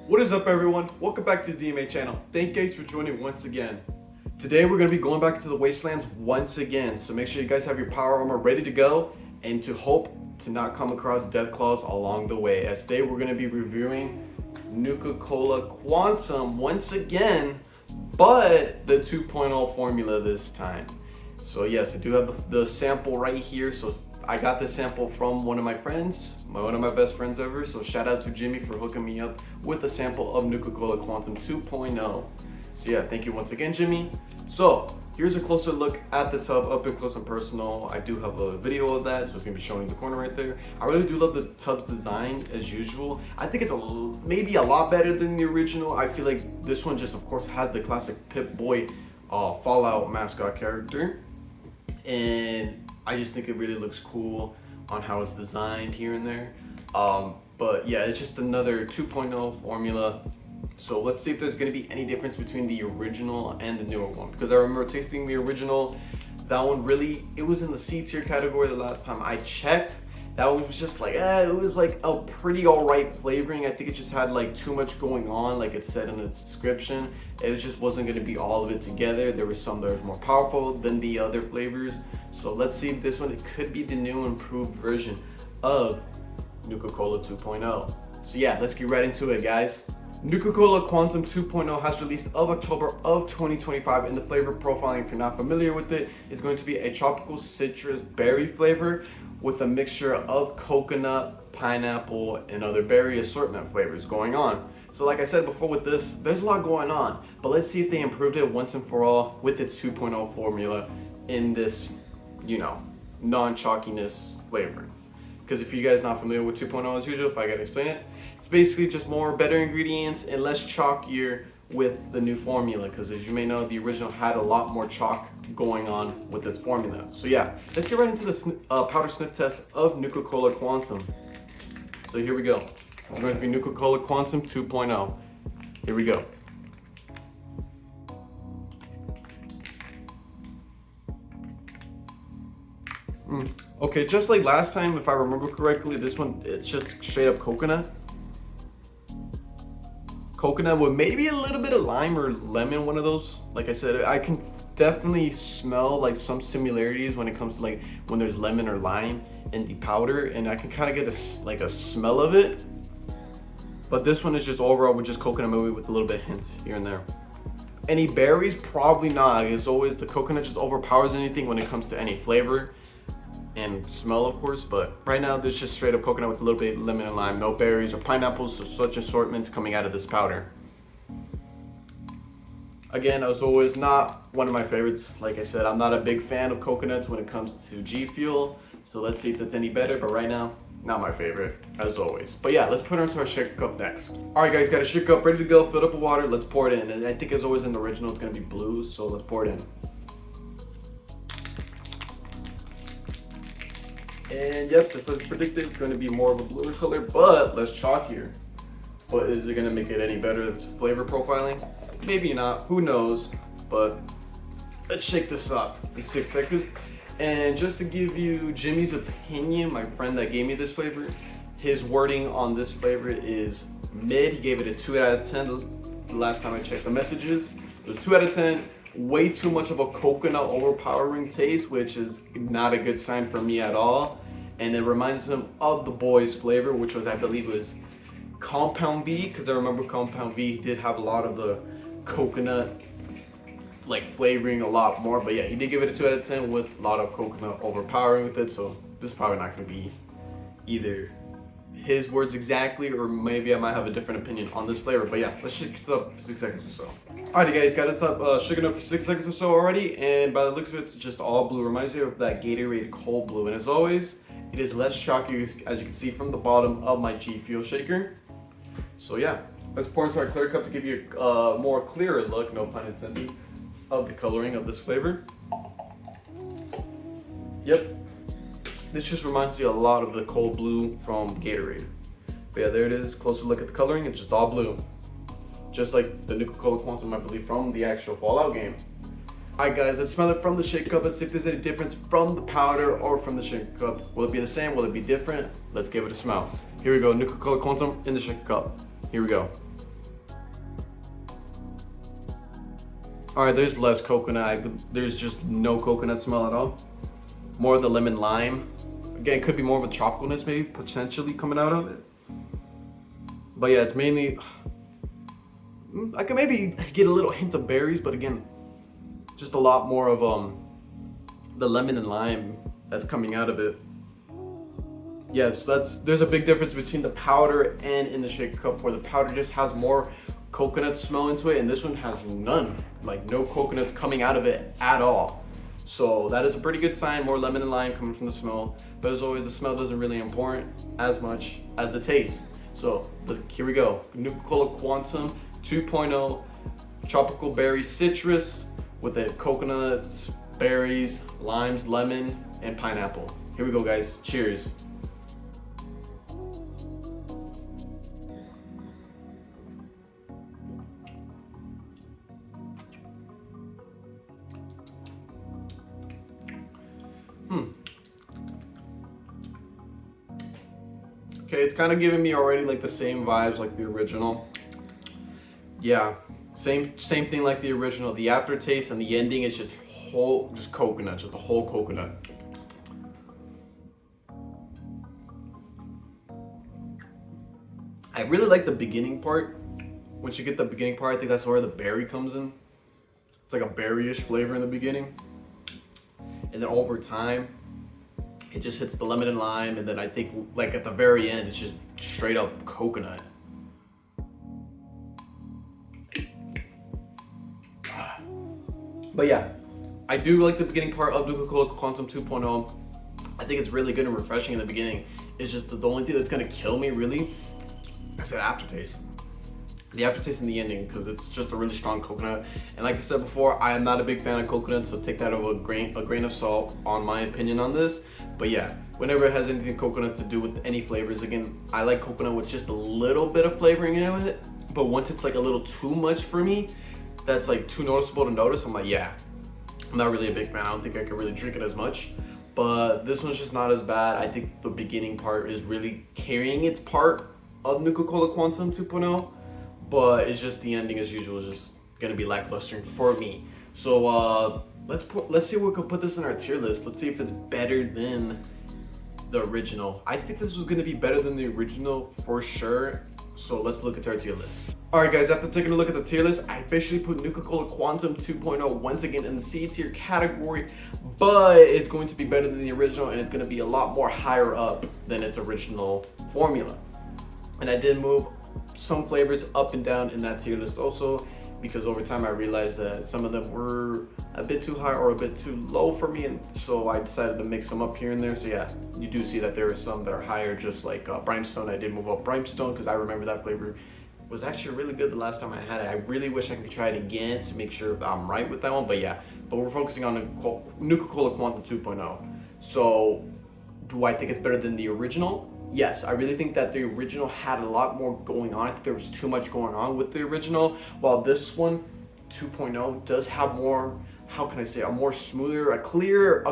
What is up, everyone? Welcome back to the DMA channel. Thank you guys for joining once again. Today we're going to be going back to the wastelands once again, so make sure you guys have your power armor ready to go and to hope to not come across death claws along the way. As today we're going to be reviewing Nuka Cola Quantum once again, but the 2.0 formula this time. So yes, I do have the sample right here. So I got this sample from one of my friends, one of my best friends ever. So shout out to Jimmy for hooking me up with a sample of Nuka Cola Quantum 2.0. So yeah, thank you once again, Jimmy. So here's a closer look at the tub, up and close and personal. I do have a video of that, so it's gonna be showing in the corner right there. I really do love the tub's design as usual. I think it's maybe a lot better than the original. I feel like this one just, of course, has the classic Pip-Boy Fallout mascot character. And I just think it really looks cool on how it's designed here and there. But yeah, it's just another 2.0 formula. So let's see if there's gonna be any difference between the original and the newer one. Because I remember tasting the original, that one really, it was in the C tier category the last time I checked. That one was just like, it was like a pretty alright flavoring. I think it just had like too much going on, like it said in the description. It just wasn't gonna be all of it together. There was some that was more powerful than the other flavors. So let's see if this one, it could be the new improved version of Nuka Cola 2.0. So yeah, let's get right into it, guys. Nuka Cola Quantum 2.0 has released of October of 2025, and the flavor profiling, if you're not familiar with it, is going to be a tropical citrus berry flavor with a mixture of coconut, pineapple, and other berry assortment flavors going on. So like I said before with this, there's a lot going on, but let's see if they improved it once and for all with its 2.0 formula in this, you know, non-chalkiness flavoring. Because if you guys not familiar with 2.0 as usual, if I gotta explain it, it's basically just more better ingredients and less chalkier with the new formula. Because as you may know, the original had a lot more chalk going on with its formula. So yeah, let's get right into the powder sniff test of Nuka Cola Quantum. So here we go. It's going to be Nuka Cola Quantum 2.0. Here we go. Okay, just like last time, if I remember correctly, this one, it's just straight up coconut. Coconut with maybe a little bit of lime or lemon, one of those. Like I said, I can definitely smell like some similarities when it comes to like when there's lemon or lime in the powder, and I can kind of get a smell of it. But this one is just overall with just coconut, maybe with a little bit of hint here and there. Any berries? Probably not. As always, the coconut just overpowers anything when it comes to any flavor and smell, of course. But right now there's just straight up coconut with a little bit of lemon and lime, no berries or pineapples or such assortments coming out of this powder. Again, as always, not one of my favorites. Like I said, I'm not a big fan of coconuts when it comes to GFUEL, so let's see if that's any better. But right now, not my favorite, as always. But yeah, let's put it into our shaker cup next. All right, guys, got a shaker cup ready to go, filled up with water. Let's pour it in. And I think as always in the original, it's gonna be blue, so let's pour it in. And yep, just as predicted, it's going to be more of a bluer color, but less chalkier. But is it going to make it any better with flavor profiling? Maybe not, who knows. But let's shake this up in 6 seconds. And just to give you Jimmy's opinion, my friend that gave me this flavor, his wording on this flavor is mid. He gave it a 2 out of 10 the last time I checked the messages. It was 2 out of 10. Way too much of a coconut overpowering taste, which is not a good sign for me at all. And it reminds him of the boys flavor, which was, I believe, was Compound V, because I remember Compound V did have a lot of the coconut like flavoring a lot more. But yeah, he did give it a 2 out of 10 with a lot of coconut overpowering with it. So this is probably not going to be either his words exactly, or maybe I might have a different opinion on this flavor. But yeah, let's shake it up for 6 seconds or so. Alrighty, guys, got it up shaken up for 6 seconds or so already, and by the looks of it, it's just all blue. Reminds me of that Gatorade cold blue. And as always, it is less chalky, as you can see from the bottom of my GFUEL shaker. So yeah, let's pour into our clear cup to give you a more clearer look, no pun intended, of the coloring of this flavor. Yep. This just reminds you a lot of the cold blue from Gatorade. But yeah, there it is. Closer look at the coloring. It's just all blue. Just like the Nuka Cola Quantum, I believe, from the actual Fallout game. Alright guys, let's smell it from the shake cup. Let's see if there's any difference from the powder or from the shake cup. Will it be the same? Will it be different? Let's give it a smell. Here we go, Nuka Cola Quantum in the shake cup. Here we go. All right, there's less coconut. There's just no coconut smell at all. More of the lemon lime. Again, it could be more of a tropicalness maybe potentially coming out of it. But yeah, it's mainly, I could maybe get a little hint of berries, but again, just a lot more of the lemon and lime that's coming out of it. Yes, there's a big difference between the powder and in the shaker cup, where the powder just has more coconut smell into it, and this one has none, like no coconuts coming out of it at all. So that is a pretty good sign, more lemon and lime coming from the smell. But as always, the smell doesn't really important as much as the taste. So here we go. Nuka Cola Quantum 2.0 tropical berry citrus with the coconuts, berries, limes, lemon, and pineapple. Here we go, guys. Cheers. Okay, it's kind of giving me already like the same vibes like the original. Yeah, same thing like the original. The aftertaste and the ending is just coconut, just a whole coconut. I really like the beginning part. Once you get the beginning part, I think that's where the berry comes in. It's like a berry-ish flavor in the beginning. And then over time, it just hits the lemon and lime, and then I think like at the very end, it's just straight up coconut. But yeah, I do like the beginning part of Nuka Cola Quantum 2.0. I think it's really good and refreshing in the beginning. It's just the only thing that's gonna kill me really is that aftertaste. The aftertaste and the ending, because it's just a really strong coconut. And like I said before, I am not a big fan of coconut, so take that with a grain of salt on my opinion on this. But yeah, whenever it has anything coconut to do with any flavors, again, I like coconut with just a little bit of flavoring in it. But once it's like a little too much for me, that's like too noticeable to notice, I'm like, yeah, I'm not really a big fan. I don't think I can really drink it as much. But this one's just not as bad. I think the beginning part is really carrying its part of Nuka Cola Quantum 2.0. But it's just the ending as usual is just gonna be lackluster for me. So let's see if we can put this in our tier list. Let's see if it's better than the original. I think this was gonna be better than the original for sure. So let's look at our tier list. All right, guys, after taking a look at the tier list, I officially put Nuka Cola Quantum 2.0 once again in the C tier category, but it's going to be better than the original, and it's gonna be a lot more higher up than its original formula. And I did move some flavors up and down in that tier list also, because over time I realized that some of them were a bit too high or a bit too low for me, and so I decided to mix them up here and there. So yeah, you do see that there are some that are higher, just like Brimstone. I did move up Brimstone because I remember that flavor was actually really good the last time I had it. I really wish I could try it again to make sure that I'm right with that one, but yeah. But we're focusing on Nuka Cola Quantum 2.0. So do I think it's better than the original? Yes, I really think that the original had a lot more going on. I think there was too much going on with the original, while this one, 2.0, does have more, how can I say, a more smoother, a clear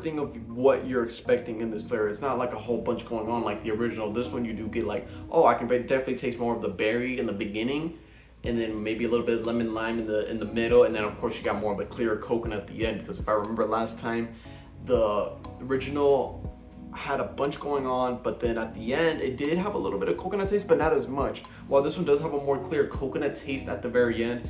thing of what you're expecting in this flavor. It's not like a whole bunch going on like the original. This one you do get like, oh, I can definitely taste more of the berry in the beginning, and then maybe a little bit of lemon lime in the middle, and then of course you got more of a clear coconut at the end, because if I remember last time, the original had a bunch going on, but then at the end it did have a little bit of coconut taste, but not as much. While this one does have a more clear coconut taste at the very end,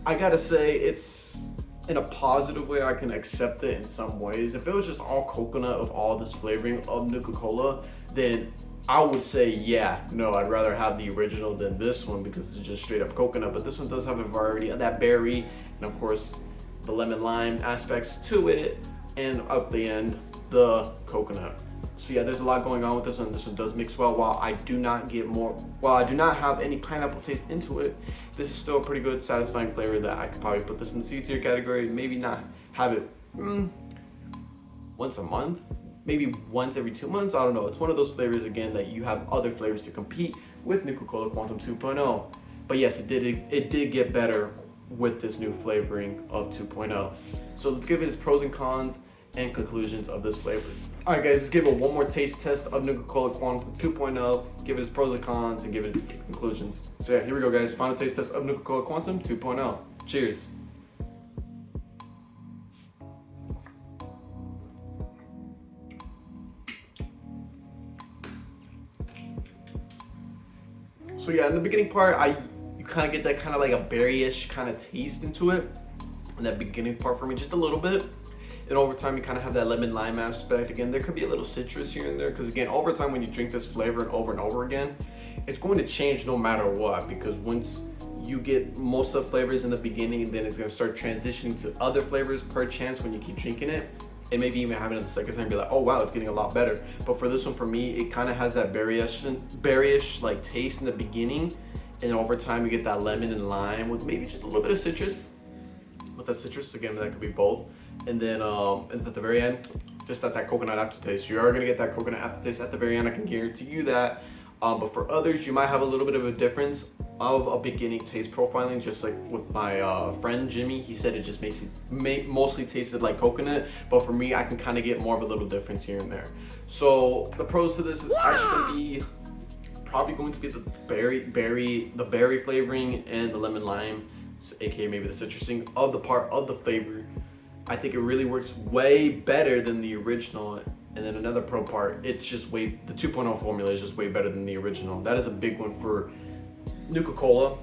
I gotta say it's in a positive way. I can accept it in some ways. If it was just all coconut of all this flavoring of Nuka Cola, then I would say, yeah, no, I'd rather have the original than this one because it's just straight up coconut. But this one does have a variety of that berry, and of course the lemon lime aspects to it, and at the end the coconut. So yeah, there's a lot going on with this one. This one does mix well. While I do not have any pineapple taste into it, this is still a pretty good, satisfying flavor that I could probably put this in the C tier category. Maybe not have it once a month, maybe once every 2 months. I don't know. It's one of those flavors again that you have other flavors to compete with Nuka Cola Quantum 2.0. But yes, it did get better with this new flavoring of 2.0. So let's give it its pros and cons and conclusions of this flavor. All right, guys, let's give it one more taste test of Nuka Cola Quantum 2.0, give it its pros and cons, and give it its conclusions. So yeah, here we go, guys. Final taste test of Nuka Cola Quantum 2.0. Cheers. So yeah, in the beginning part, you kind of get that kind of like a berry-ish kind of taste into it. In that beginning part for me, just a little bit. And over time, you kind of have that lemon lime aspect. Again, there could be a little citrus here and there, because again, over time, when you drink this flavor and over again, it's going to change no matter what, because once you get most of the flavors in the beginning, and then it's going to start transitioning to other flavors per chance when you keep drinking it, and maybe even having it the second time and be like, oh wow, it's getting a lot better. But for this one, for me, it kind of has that berryish like taste in the beginning, and over time you get that lemon and lime with maybe just a little bit of citrus. With that citrus, again, that could be both. And then and at the very end, just that coconut aftertaste. You are gonna get that coconut aftertaste at the very end, I can guarantee you that. But for others, you might have a little bit of a difference of a beginning taste profiling, just like with my friend Jimmy. He said it just mostly tasted like coconut, but for me, I can kind of get more of a little difference here and there. So the pros to this is actually probably going to be the berry flavoring and the lemon lime, aka maybe the citrusing of the flavor. I think it really works way better than the original. And then another pro part, it's just the 2.0 formula is just way better than the original. That is a big one for Nuka Cola,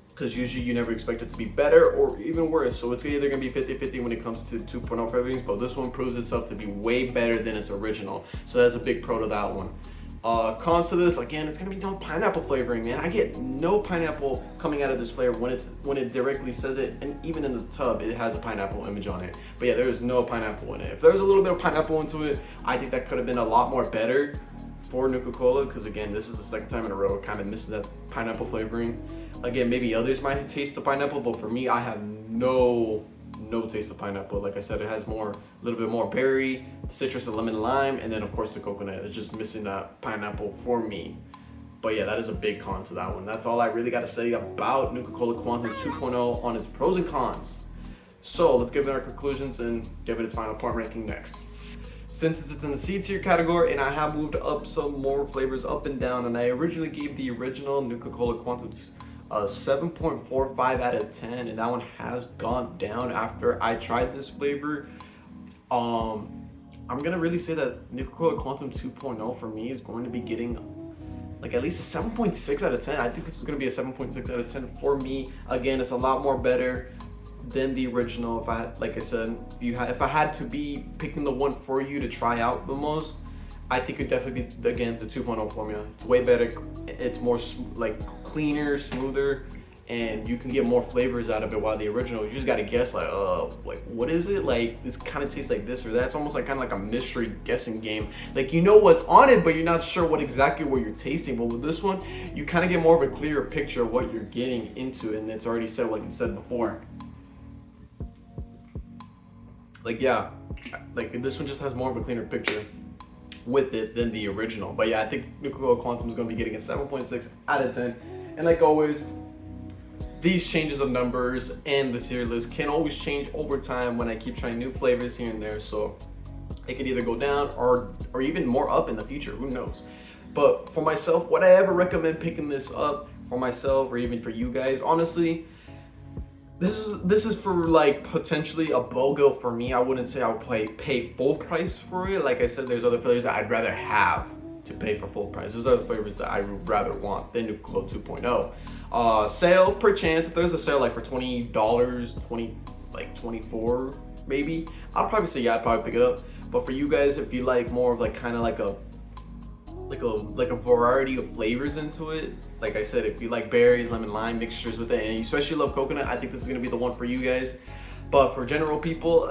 because usually you never expect it to be better or even worse. So it's either gonna be 50-50 when it comes to 2.0 flavorings, but this one proves itself to be way better than its original. So that's a big pro to that one. Cons to this, again, it's gonna be no pineapple flavoring, man. I get no pineapple coming out of this flavor when it directly says it, and even in the tub, it has a pineapple image on it. But yeah, there is no pineapple in it. If there's a little bit of pineapple into it, I think that could have been a lot more better for Nuka Cola, because again, this is the second time in a row it kind of misses that pineapple flavoring. Again, maybe others might taste the pineapple, but for me, I have no taste of pineapple. Like I said, it has a little bit more berry, citrus, and lemon and lime, and then of course the coconut. It's just missing that pineapple for me. But yeah, that is a big con to that one. That's all I really got to say about Nuka Cola Quantum 2.0 on its pros and cons. So let's give it our conclusions and give it its final point ranking next. Since it's in the C tier category, and I have moved up some more flavors up and down, and I originally gave the original Nuka Cola Quantum a 7.45 out of 10, and that one has gone down after I tried this flavor. I'm gonna really say that Nuka Cola Quantum 2.0 for me is going to be getting like at least a 7.6 out of 10. I think this is gonna be a 7.6 out of 10 for me. Again, it's a lot more better than the original. If I had, like I said, if I had to be picking the one for you to try out the most, I think it'd definitely be, again, the 2.0 formula. It's way better. It's more like cleaner, smoother, and you can get more flavors out of it. While the original, you just gotta guess like what is it? Like this kind of tastes like this or that. It's almost like kind of like a mystery guessing game. Like you know what's on it, but you're not sure what you're tasting. But with this one, you kind of get more of a clearer picture of what you're getting into, and it's already said, like you said before. Like yeah, like this one just has more of a cleaner picture with it than the original. But yeah, I think Nuka Cola Quantum is going to be getting a 7.6 out of 10. And like always, these changes of numbers and the tier list can always change over time when I keep trying new flavors here and there. So it could either go down or even more up in the future, who knows. But for myself, would I ever recommend picking this up for myself or even for you guys? Honestly, this is for like potentially a BOGO for me. I wouldn't say I would pay full price for it. Like I said, there's other flavors that I'd rather have to pay for full price. There's other flavors that I would rather want than Nuka Cola 2.0. Sale per chance, if there's a sale like for $20, like 24 maybe, I'll probably say yeah, I'd probably pick it up. But for you guys, if you like more of like kind of like a variety of flavors into it, like I said, if you like berries, lemon, lime mixtures with it, and you especially love coconut, I think this is gonna be the one for you guys. But for general people,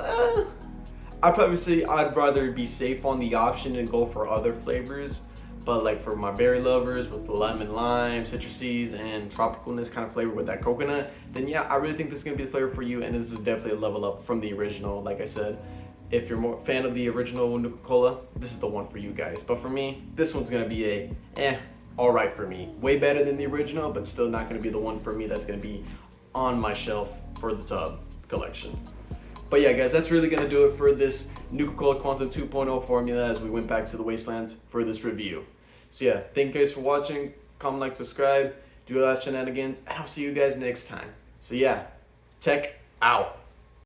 I'd probably say I'd rather be safe on the option and go for other flavors. But like for my berry lovers with the lemon, lime, citruses, and tropicalness kind of flavor with that coconut, then yeah, I really think this is gonna be the flavor for you, and this is definitely a level up from the original. Like I said, if you're more fan of the original Nuka Cola, this is the one for you guys. But for me, this one's gonna be all right for me. Way better than the original, but still not gonna be the one for me that's gonna be on my shelf for the tub collection. But yeah, guys, that's really gonna do it for this Nuka Cola Quantum 2.0 formula as we went back to the Wastelands for this review. So yeah, thank you guys for watching. Comment, like, subscribe, do all that shenanigans, and I'll see you guys next time. So yeah, tech out.